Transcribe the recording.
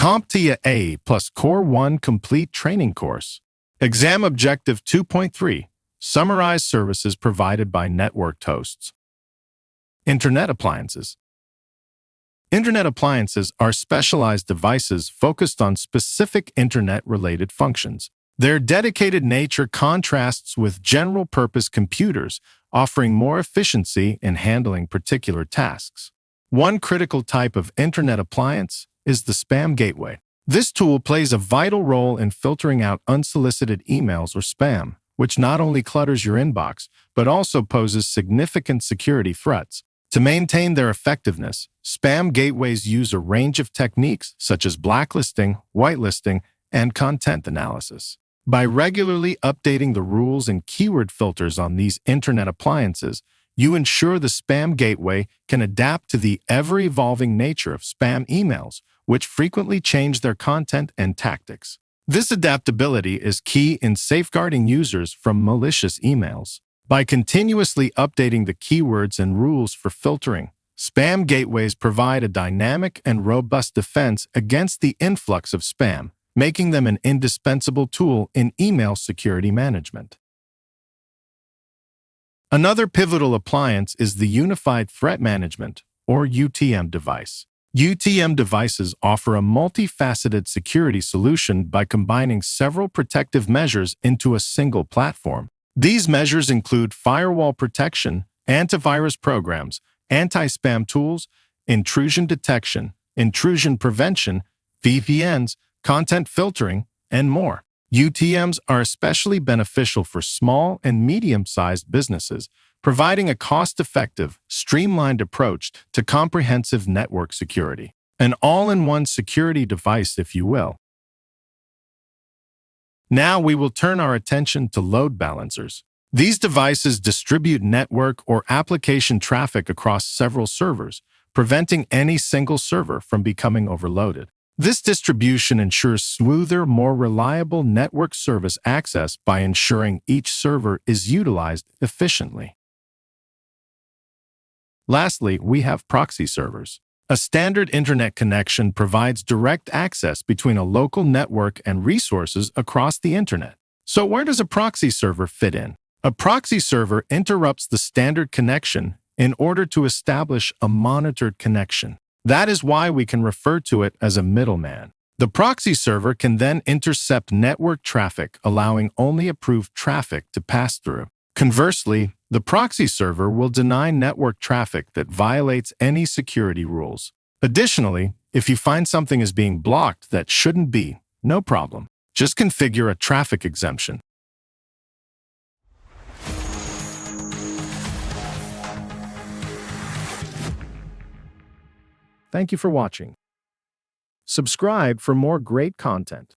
CompTIA A plus Core 1 Complete Training Course. Exam Objective 2.3. Summarize services provided by networked hosts. Internet appliances. Internet appliances are specialized devices focused on specific internet-related functions. Their dedicated nature contrasts with general-purpose computers, offering more efficiency in handling particular tasks. One critical type of internet appliance is the spam gateway. This tool plays a vital role in filtering out unsolicited emails or spam, which not only clutters your inbox, but also poses significant security threats. To maintain their effectiveness, spam gateways use a range of techniques such as blacklisting, whitelisting, and content analysis. By regularly updating the rules and keyword filters on these internet appliances, you ensure the spam gateway can adapt to the ever-evolving nature of spam emails, which frequently change their content and tactics. This adaptability is key in safeguarding users from malicious emails. By continuously updating the keywords and rules for filtering, spam gateways provide a dynamic and robust defense against the influx of spam, making them an indispensable tool in email security management. Another pivotal appliance is the Unified Threat Management, or UTM device. UTM devices offer a multifaceted security solution by combining several protective measures into a single platform. These measures include firewall protection, antivirus programs, anti-spam tools, intrusion detection, intrusion prevention, VPNs, content filtering, and more. UTMs are especially beneficial for small and medium-sized businesses, providing a cost-effective, streamlined approach to comprehensive network security. An all-in-one security device, if you will. Now we will turn our attention to load balancers. These devices distribute network or application traffic across several servers, preventing any single server from becoming overloaded. This distribution ensures smoother, more reliable network service access by ensuring each server is utilized efficiently. Lastly, we have proxy servers. A standard internet connection provides direct access between a local network and resources across the internet. So where does a proxy server fit in? A proxy server interrupts the standard connection in order to establish a monitored connection. That is why we can refer to it as a middleman. The proxy server can then intercept network traffic, allowing only approved traffic to pass through. Conversely, the proxy server will deny network traffic that violates any security rules. Additionally, if you find something is being blocked that shouldn't be, no problem. Just configure a traffic exemption. Thank you for watching. Subscribe for more great content.